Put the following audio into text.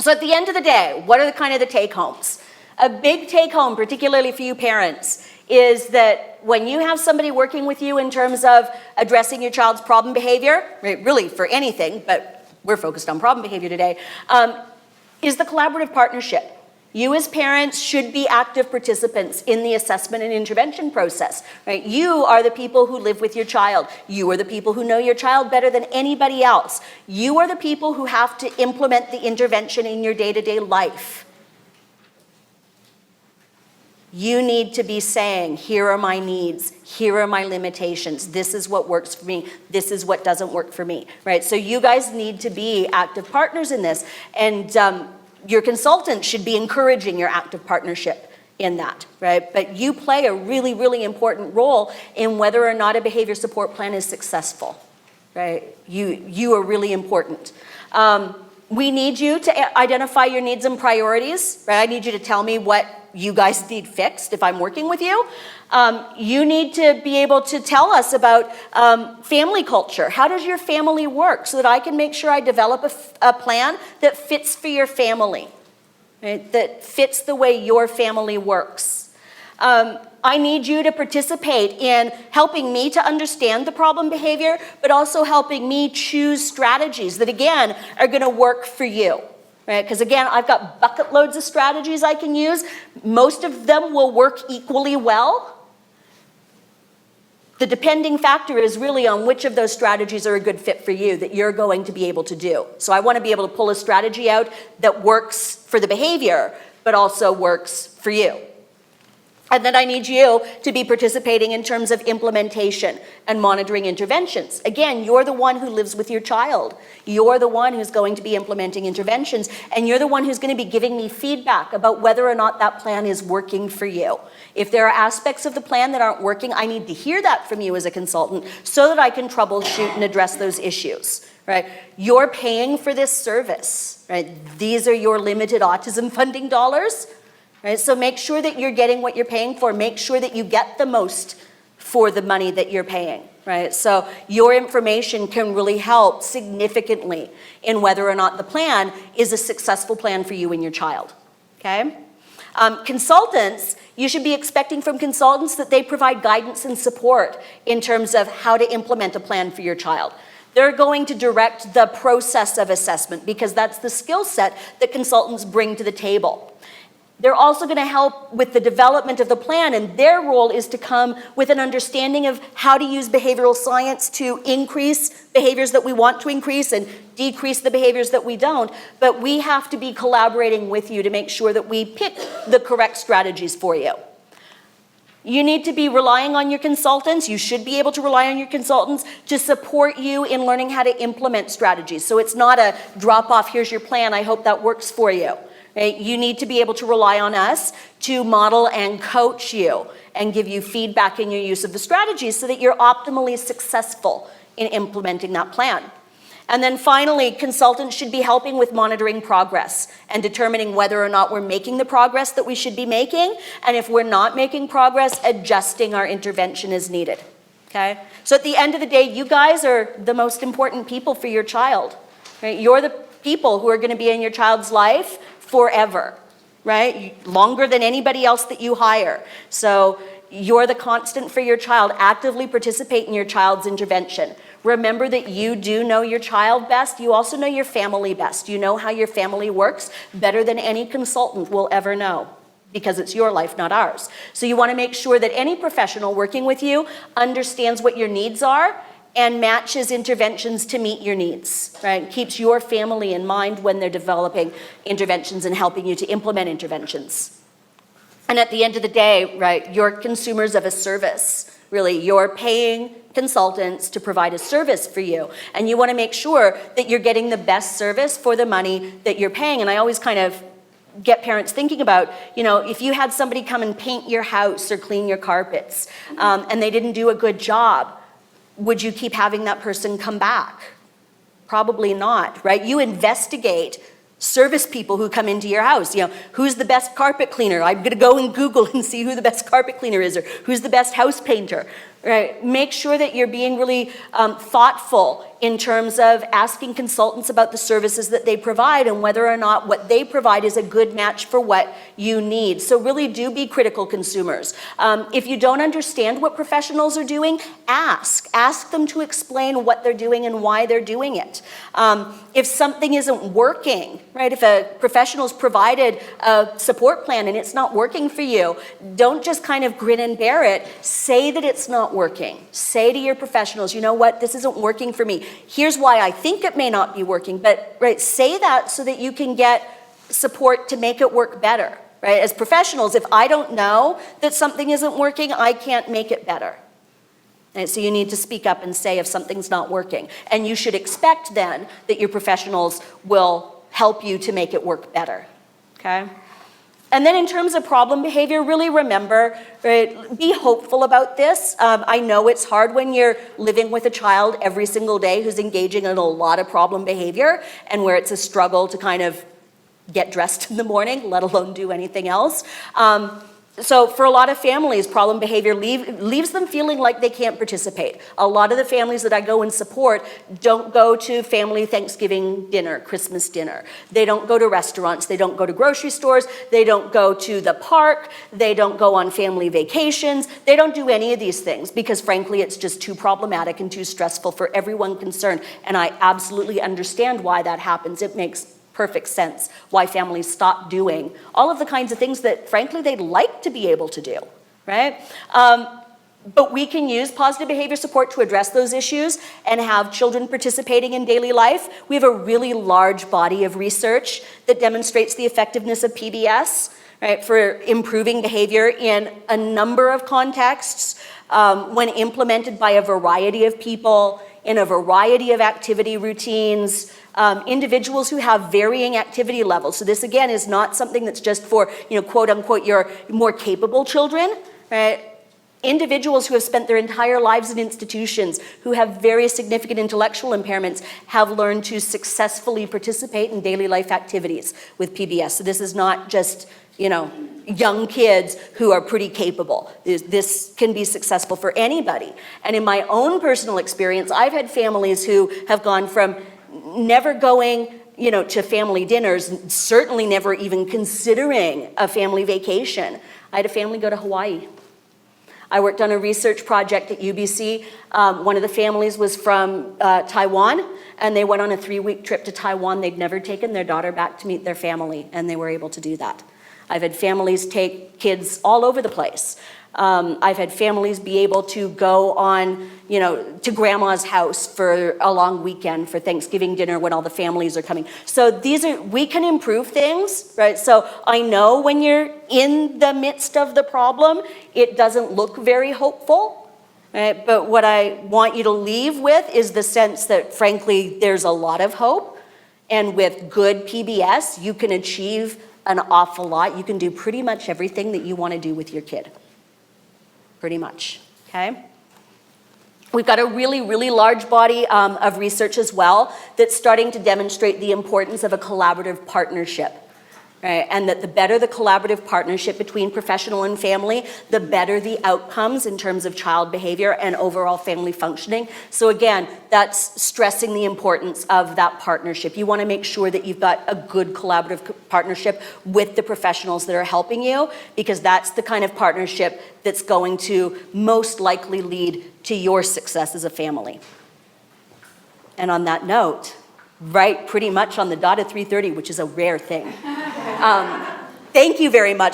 So at the end of the day, what are the kind of the take-homes? A big take-home, particularly for you parents, is that when you have somebody working with you in terms of addressing your child's problem behavior, right, really for anything, but we're focused on problem behavior today, is the collaborative partnership. You as parents should be active participants in the assessment and intervention process, right? You are the people who live with your child. You are the people who know your child better than anybody else. You are the people who have to implement the intervention in your day-to-day life. You need to be saying, here are my needs, here are my limitations, this is what works for me, this is what doesn't work for me, right? So you guys need to be active partners in this, and your consultant should be encouraging your active partnership in that, right? But you play a really, really important role in whether or not a behavior support plan is successful, right? You are really important. We need you to identify your needs and priorities, right? I need you to tell me what you guys need fixed if I'm working with you. You need to be able to tell us about family culture. How does your family work so that I can make sure I develop a plan that fits for your family, right? That fits the way your family works. I need you to participate in helping me to understand the problem behavior, but also helping me choose strategies that, again, are going to work for you. Right? Because again, I've got bucket loads of strategies I can use. Most of them will work equally well. The depending factor is really on which of those strategies are a good fit for you that you're going to be able to do. So I want to be able to pull a strategy out that works for the behavior, but also works for you. And then I need you to be participating in terms of implementation and monitoring interventions. Again, you're the one who lives with your child. You're the one who's going to be implementing interventions, and you're the one who's going to be giving me feedback about whether or not that plan is working for you. If there are aspects of the plan that aren't working, I need to hear that from you as a consultant so that I can troubleshoot and address those issues. Right? You're paying for this service. Right? These are your limited autism funding dollars. Right? So make sure that you're getting what you're paying for. Make sure that you get the most for the money that you're paying. Right? So your information can really help significantly in whether or not the plan is a successful plan for you and your child. Okay? Consultants, you should be expecting from consultants that they provide guidance and support in terms of how to implement a plan for your child. They're going to direct the process of assessment because that's the skill set that consultants bring to the table. They're also going to help with the development of the plan, and their role is to come with an understanding of how to use behavioral science to increase behaviors that we want to increase and decrease the behaviors that we don't. But we have to be collaborating with you to make sure that we pick the correct strategies for you. You need to be relying on your consultants. You should be able to rely on your consultants to support you in learning how to implement strategies. So it's not a drop off, here's your plan, I hope that works for you. Right? You need to be able to rely on us to model and coach you and give you feedback in your use of the strategies so that you're optimally successful in implementing that plan. And then finally, consultants should be helping with monitoring progress and determining whether or not we're making the progress that we should be making, and if we're not making progress, adjusting our intervention as needed. Okay? So at the end of the day, you guys are the most important people for your child. Right? You're the people who are going to be in your child's life forever, right? Longer than anybody else that you hire. So you're the constant for your child. Actively participate in your child's intervention. Remember that you do know your child best. You also know your family best. You know how your family works better than any consultant will ever know because it's your life, not ours. So you want to make sure that any professional working with you understands what your needs are and matches interventions to meet your needs, right? Keeps your family in mind when they're developing interventions and helping you to implement interventions. And at the end of the day, right, you're consumers of a service. Really, you're paying consultants to provide a service for you. And you want to make sure that you're getting the best service for the money that you're paying. And I always kind of get parents thinking about, you know, if you had somebody come and paint your house or clean your carpets and they didn't do a good job, would you keep having that person come back? Probably not, right? You investigate service people who come into your house. You know, who's the best carpet cleaner? I'm going to go and Google and see who the best carpet cleaner is, or who's the best house painter. Right? Make sure that you're being really thoughtful in terms of asking consultants about the services that they provide and whether or not what they provide is a good match for what you need. So really do be critical consumers. If you don't understand what professionals are doing, ask them to explain what they're doing and why they're doing it. If something isn't working, right? If a professional's provided a support plan and it's not working for you, don't just kind of grin and bear it. Say that it's not working. Say to your professionals, you know what, this isn't working for me. Here's why I think it may not be working, but right, say that so that you can get support to make it work better. Right? As professionals, if I don't know that something isn't working, I can't make it better. And so you need to speak up and say if something's not working. And you should expect then that your professionals will help you to make it work better. Okay? And then in terms of problem behavior, really remember, right, be hopeful about this. I know it's hard when you're living with a child every single day who's engaging in a lot of problem behavior and where it's a struggle to kind of get dressed in the morning, let alone do anything else. So for a lot of families, problem behavior leaves them feeling like they can't participate. A lot of the families that I go and support don't go to family Thanksgiving dinner, Christmas dinner. They don't go to restaurants. They don't go to grocery stores. They don't go to the park. They don't go on family vacations. They don't do any of these things because frankly, it's just too problematic and too stressful for everyone concerned. And I absolutely understand why that happens. It makes perfect sense why families stop doing all of the kinds of things that frankly they'd like to be able to do, right? But we can use positive behavior support to address those issues and have children participating in daily life. We have a really large body of research that demonstrates the effectiveness of PBS, right, for improving behavior in a number of contexts when implemented by a variety of people in a variety of activity routines. Individuals who have varying activity levels. So this again is not something that's just for, quote unquote, your more capable children, right? Individuals who have spent their entire lives in institutions, who have very significant intellectual impairments, have learned to successfully participate in daily life activities with PBS. So this is not just, young kids who are pretty capable. This can be successful for anybody. And in my own personal experience, I've had families who have gone from never going, to family dinners, certainly never even considering a family vacation. I had a family go to Hawaii. I worked on a research project at UBC. One of the families was from Taiwan, and they went on a 3-week trip to Taiwan. They'd never taken their daughter back to meet their family, and they were able to do that. I've had families take kids all over the place. I've had families be able to go on, to grandma's house for a long weekend for Thanksgiving dinner when all the families are coming. So we can improve things, right? So I know when you're in the midst of the problem, it doesn't look very hopeful, right? But what I want you to leave with is the sense that frankly, there's a lot of hope. And with good PBS, you can achieve an awful lot. You can do pretty much everything that you want to do with your kid. Pretty much, okay? We've got a really, really large body of research as well that's starting to demonstrate the importance of a collaborative partnership, right? And that the better the collaborative partnership between professional and family, the better the outcomes in terms of child behavior and overall family functioning. So again, that's stressing the importance of that partnership. You want to make sure that you've got a good collaborative partnership with the professionals that are helping you, because that's the kind of partnership that's going to most likely lead to your success as a family. And on that note, right pretty much on the dot at 3:30, which is a rare thing. Thank you very much.